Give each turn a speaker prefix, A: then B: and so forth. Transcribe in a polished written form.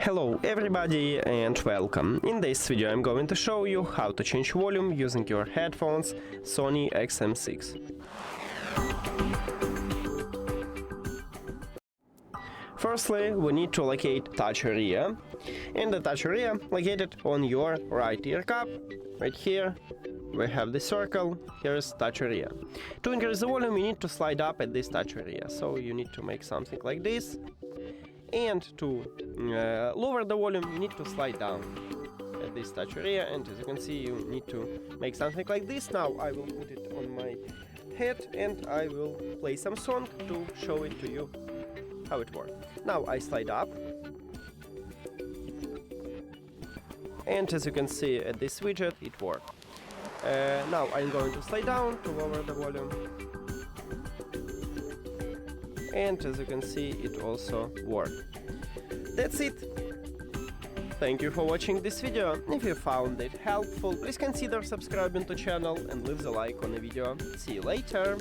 A: Hello everybody and welcome. In this video I'm going to show you how to change volume using your headphones SONY XM6. Firstly, we need to locate touch area, and the touch area located on your right ear cup. Right here we have the circle, here's touch area. To increase the volume you need to slide up at this touch area, so you need to make something like this. And to lower the volume you need to slide down at this touch area, and as you can see you need to make something like this. Now I will put it on my head and I will play some song to show it to you how it works. Now I slide up, and as you can see at this widget it works. Now I'm going to slide down to lower the volume, and as you can see it also works. That's it. Thank you for watching this video. If you found it helpful, please consider subscribing to the channel and leave the like on the video. See you later.